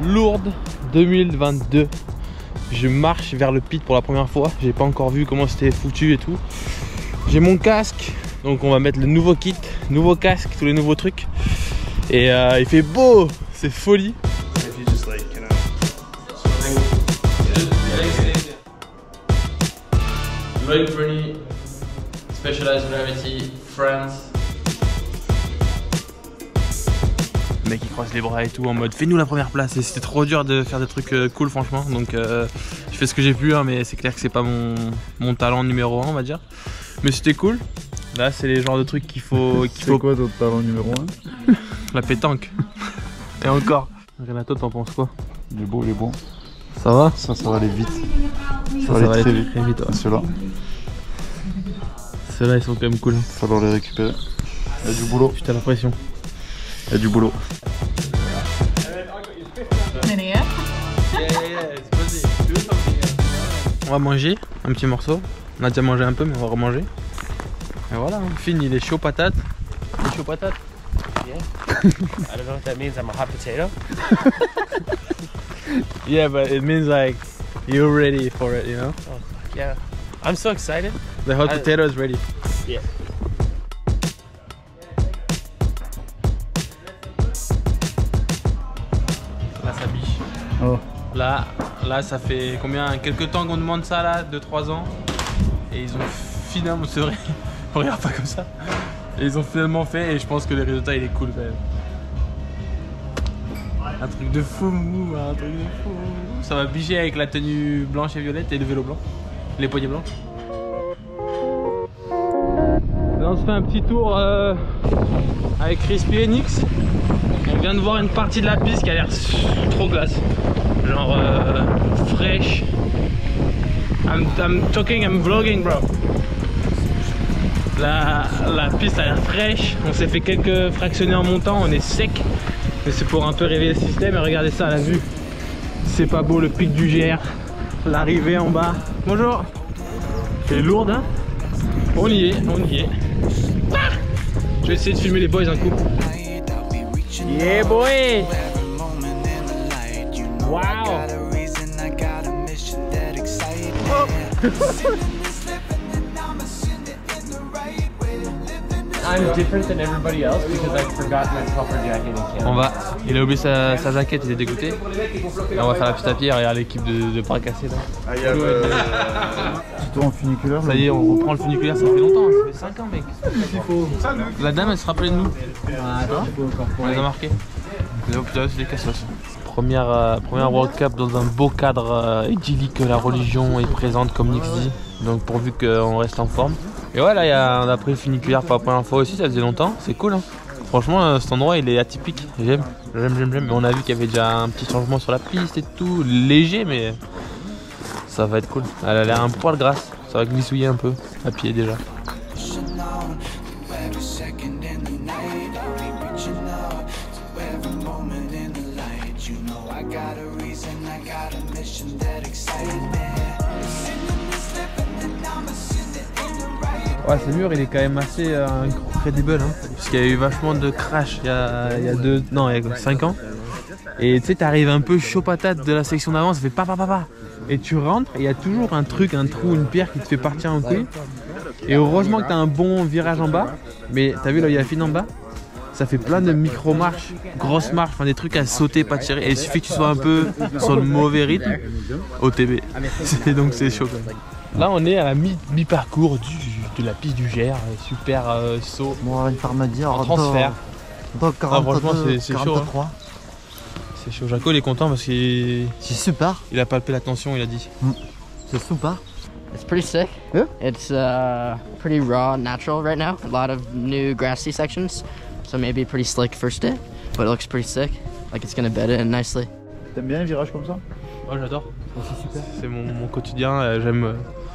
Lourdes 2022. Je marche vers le pit pour la première fois. J'ai pas encore vu comment c'était foutu et tout. J'ai mon casque, donc on va mettre le nouveau kit, nouveau casque, tous les nouveaux trucs. Et il fait beau, c'est folie. Greg Bernie, Specialized Gravity, France. Le mec il croise les bras et tout en mode fais-nous la première place. Et c'était trop dur de faire des trucs cool franchement. Donc je fais ce que j'ai pu hein, mais c'est clair que c'est pas mon talent numéro 1 on va dire. Mais c'était cool. Là c'est les genres de trucs qu'il faut... C'est quoi ton talent numéro 1? La pétanque. Et encore. Renato t'en penses quoi? Il est beau, il est bon. Ça va? Ça va aller vite. Ça va aller très vite ouais. Ceux-là. Ceux-là ils sont quand même cool. Il va falloir les récupérer. Il y a du boulot. Putain la pression. Il y a du boulot. On va manger un petit morceau. On a déjà mangé un peu mais on va remanger. Et voilà, Finn il est chaud patate. Il est chaud patate. Yeah. I don't know what that means. I'm a hot potato. Yeah, but it means like you're ready for it, you know? Oh, yeah. I'm so excited. The hot potato is ready. Yeah. Là ça biche. Oh. Là ça fait combien? Quelques temps qu'on demande ça là, 2-3 ans. Et ils ont finalement, c'est vrai, on regarde pas comme ça. Et ils ont finalement fait et je pense que le résultat il est cool quand même. Un truc de fou, un truc de fou. Ça va bicher avec la tenue blanche et violette et le vélo blanc. Les poignets blancs. Là on se fait un petit tour avec Crispy et Nix. On vient de voir une partie de la piste qui a l'air trop classe. Genre fraîche. I'm vlogging bro. La piste a l'air fraîche. On s'est fait quelques fractionnés en montant, on est sec. Mais c'est pour un peu réveiller le système. Et regardez ça, la vue. C'est pas beau le pic du GR. L'arrivée en bas. Bonjour. C'est lourde hein. On y est, on y est. Ah, je vais essayer de filmer les boys un coup. Yeah boy. Wow. Oh. I'm different than everybody else because I forgot my puffer jacket in Canada. On va, il a oublié sa jaquette, il est dégoûté. Et on va faire la piste à pied, regarde l'équipe de bras cassés là. Tuto en funiculaire. Ça y est, on reprend le funiculaire, ça fait longtemps, ça fait 5 ans mec. La dame elle se rappelait de nous. On les a marqués. Oh putain, c'est des cassos. Première World Cup dans un beau cadre idyllique, la religion est présente comme Nix dit. Donc pourvu qu'on reste en forme. Et ouais là on a pris le funiculaire pour la première fois aussi, ça faisait longtemps, c'est cool hein. Franchement cet endroit il est atypique, j'aime. Mais on a vu qu'il y avait déjà un petit changement sur la piste et tout, léger mais ça va être cool. Elle a l'air un poil grasse, ça va glissouiller un peu à pied déjà. Ouais, ce mur il est quand même assez incredible hein, parce qu'il y a eu vachement de crash il y a 5 ans. Et tu sais, t'arrives un peu chaud patate de la section d'avant, ça fait pa. Et tu rentres et il y a toujours un truc, un trou, une pierre qui te fait partir en couille. Et heureusement que t'as un bon virage en bas, mais t'as vu là il y a Finn en bas, ça fait plein de micro-marches, grosses marches, enfin des trucs à sauter, pas tirer. Et il suffit que tu sois un peu sur le mauvais rythme, OTB. Donc c'est chaud quand même. Là on est à la mi-parcours de la piste du GR, super saut. Bon, une farme à dire. En transfert. Donc 42, franchement c'est chaud. Hein. C'est chaud. Jaco il est content parce qu'il. C'est super. Il a palpé la tension, il a dit. C'est super. It's pretty sick. Yeah? It's pretty raw, natural right now. A lot of new grassy sections, so maybe pretty slick first day, but it looks pretty sick. Like it's gonna bed in nicely. T'aimes bien les virages comme ça? Oh j'adore. C'est mon quotidien. J'aime.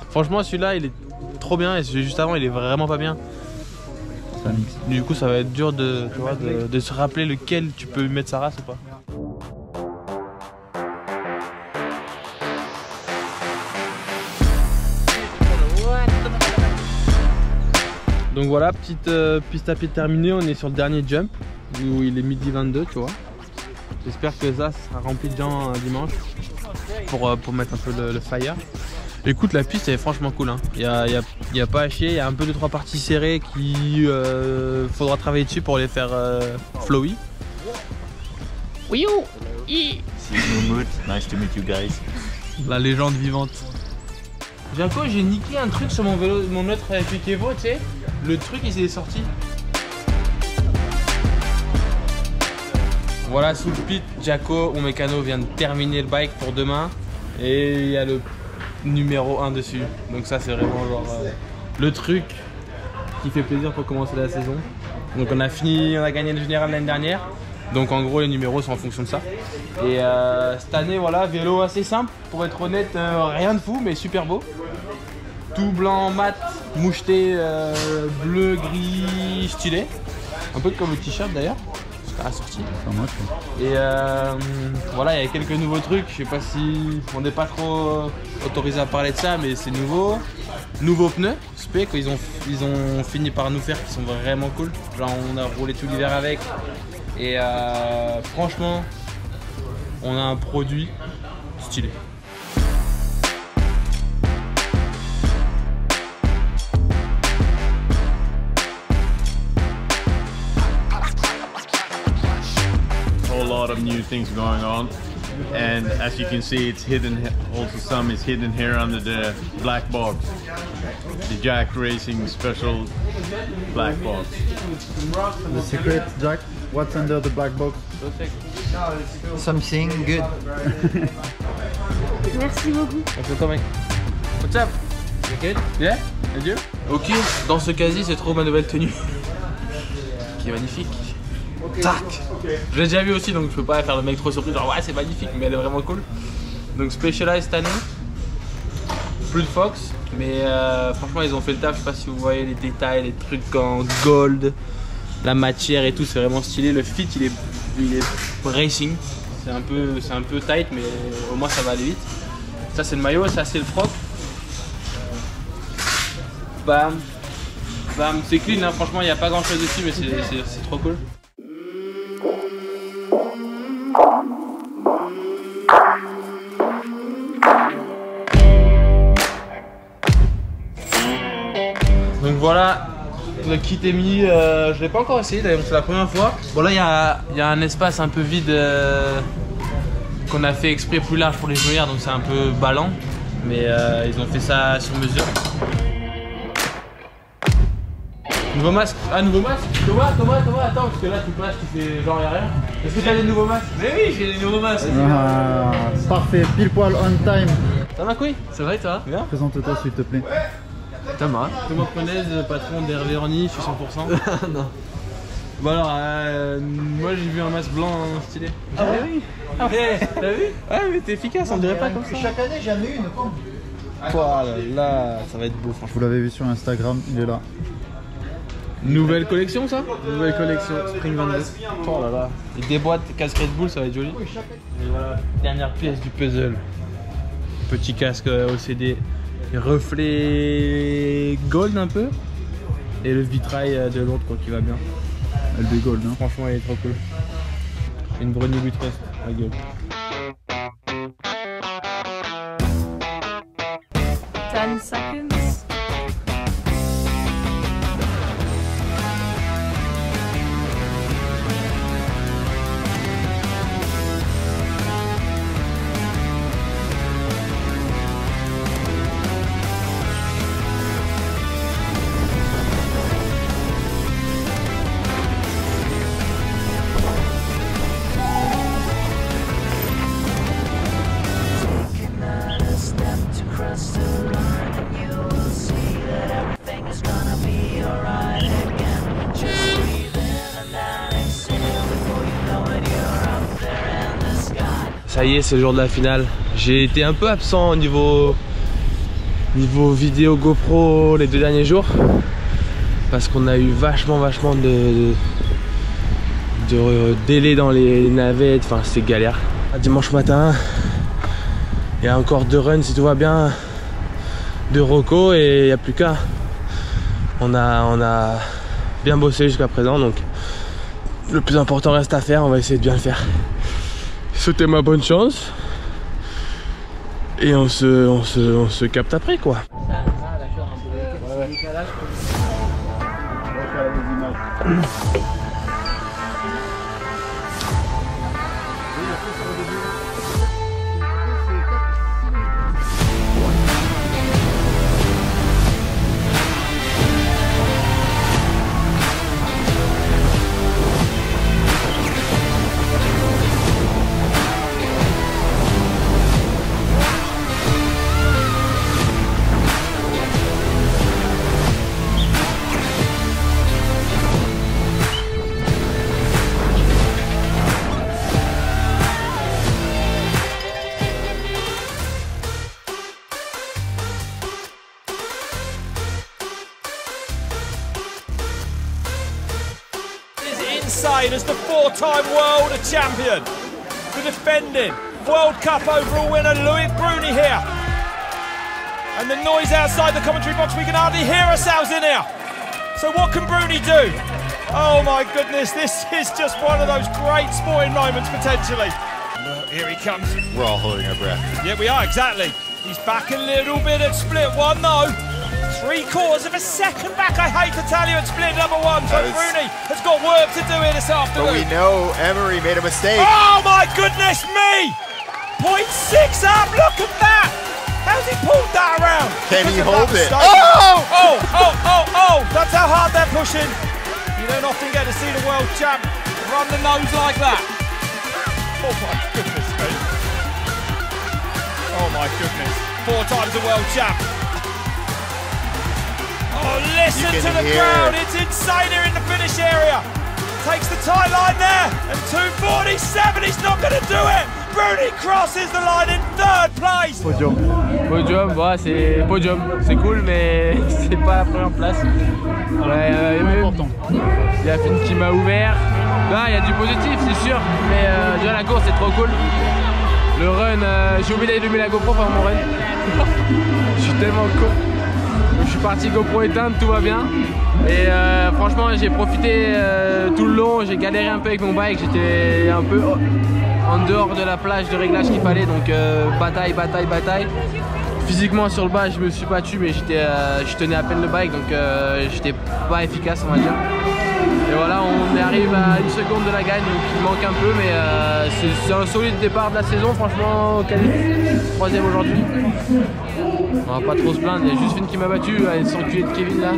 Franchement celui-là il est trop bien et celui juste avant il est vraiment pas bien. Du coup ça va être dur de se rappeler lequel tu peux mettre sa race ou pas. Donc voilà, petite piste à pied terminée, on est sur le dernier jump où il est midi 22 tu vois. J'espère que ça sera rempli de gens dimanche pour mettre un peu le fire. Écoute, la piste elle est franchement cool, hein. Y a pas à chier, il y a un peu 2-3 parties serrées qui faudra travailler dessus pour les faire flowy. Oui, See you, Mood. Nice to meet you guys. La légende vivante. Jaco, j'ai niqué un truc sur mon vélo, mon autre Epic Evo, tu sais. Le truc il s'est sorti. Voilà, sous le pit, Jaco, mon mécano vient de terminer le bike pour demain. Et il y a le numéro 1 dessus. Donc ça c'est vraiment genre le truc qui fait plaisir pour commencer la saison. Donc on a gagné le général l'année dernière. Donc en gros les numéros sont en fonction de ça. Et cette année voilà, vélo assez simple pour être honnête, rien de fou mais super beau. Tout blanc mat, moucheté, bleu, gris, stylé. Un peu comme le t-shirt d'ailleurs. Assorti. Et voilà, il y a quelques nouveaux trucs. Je sais pas si on n'est pas trop autorisé à parler de ça, mais c'est nouveau. Nouveaux pneus, spé qu'ils ont fini par nous faire, qui sont vraiment cool. Genre on a roulé tout l'hiver avec. Et franchement, on a un produit stylé. Lot of new things going on, and as you can see, it's hidden. Also, some is hidden here under the black box, the Jack Racing special black box. The secret, Jack. What's under the black box? Something good. Merci beaucoup. What's up? You good? Yeah? And you? Ok, dans ce casier, c'est trop ma nouvelle tenue, qui est magnifique. Tac. Je l'ai déjà vu aussi, donc je peux pas faire le mec trop surpris genre ouais c'est magnifique, mais elle est vraiment cool. Donc Specialized cette année, plus de Fox, mais franchement ils ont fait le taf. Je sais pas si vous voyez les détails, les trucs en gold, la matière et tout, c'est vraiment stylé. Le fit il est racing, c'est un peu tight mais au moins ça va aller vite. Ça c'est le maillot, ça c'est le froc. Bam, bam, c'est clean hein. Franchement il n'y a pas grand chose dessus mais c'est trop cool. Donc voilà, le kit est mis, je l'ai pas encore essayé d'ailleurs, c'est la première fois. Bon là il y a un espace un peu vide qu'on a fait exprès plus large pour les genouillères, donc c'est un peu ballant. Mais ils ont fait ça sur mesure. Nouveau masque. Ah nouveau masque. Thomas, attends, parce que là tu passes, tu fais genre y'a rien. Est-ce que t'as des nouveaux masques? Mais oui, j'ai des nouveaux masques. Ah, parfait, pile poil on time. Ça va quoi? Ça va et toi? Bien. Présente-toi s'il te plaît. Thomas Prenaise, patron d'Hervé Orny, je suis 100%. Non. Bon alors, moi j'ai vu un masque blanc stylé. Ah oui. T'as vu? Ouais mais t'es efficace, on dirait pas comme ça. Chaque année j'en ai une. Oh là, ça va être beau franchement. Vous l'avez vu sur Instagram, il est là. Nouvelle collection ça? Nouvelle collection, Spring 22. Oh là là. Et des boîtes, casque Red Bull, ça va être joli. Et voilà, dernière pièce du puzzle. Petit casque OCD. Reflet gold un peu. Et le vitrail de l'autre quoi qui va bien. LB Gold hein. Franchement il est trop cool. Une Bruni Butrest, la gueule. 10 seconds. Ça y est, c'est le jour de la finale. J'ai été un peu absent au niveau vidéo GoPro les 2 derniers jours parce qu'on a eu vachement de délai dans les navettes, enfin c'est galère. Dimanche matin, il y a encore 2 runs si tout va bien de Rocco et il n'y a plus qu'à. On a bien bossé jusqu'à présent, donc le plus important reste à faire, on va essayer de bien le faire. souhaiter ma bonne chance. Et on se capte après quoi. Insane as the 4-time world champion, the defending World Cup overall winner Loic Bruni here. And the noise outside the commentary box, we can hardly hear ourselves in here. So what can Bruni do? Oh my goodness, this is just one of those great sporting moments potentially. Here he comes. We're all holding our breath. Yeah, we are, exactly. He's back a little bit at split one though. 3/4 of a second back, I hate to tell you, at split number one. So Bruni has got work to do here this afternoon. But we know Emery made a mistake. Oh my goodness me! 0.6 up, look at that! How's he pulled that around? Can he hold it? Oh! That's how hard they're pushing. You don't often get to see the world champ run the nose like that. Oh my goodness me. Oh my goodness. 4 times the world champ. Oh, listen to the crowd. It's insane here in the finish area. Takes the tie line there. And 2:47, he's not going to do it. Bruni crosses the line in 3rd place. Podium, ouais, c'est podium. C'est cool, mais c'est pas la première place. Ouais, il y a Finn qui m'a ouvert. Là, il y a du positif, c'est sûr. Mais déjà, la course, c'est trop cool. Le run, j'ai oublié d'allumer la GoPro pendant mon run. Je suis tellement con. Je suis parti GoPro éteinte, tout va bien. Et franchement, j'ai profité tout le long. J'ai galéré un peu avec mon bike. J'étais un peu en dehors de la plage de réglage qu'il fallait. Donc bataille. Physiquement sur le bas, je me suis battu, mais je tenais à peine le bike. Donc j'étais pas efficace, on va dire. Et voilà, on arrive à 1 seconde de la gagne, donc il manque un peu, mais c'est un solide départ de la saison, franchement, 3e aujourd'hui. On va pas trop se plaindre, il y a juste Finn qui m'a battu, sans culé de Kevin là.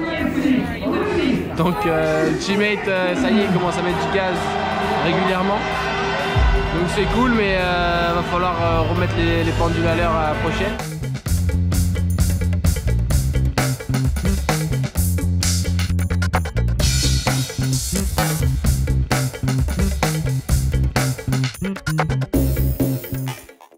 Donc le teammate, ça y est, il commence à mettre du gaz régulièrement. Donc c'est cool, mais va falloir remettre les pendules à l'heure à la prochaine.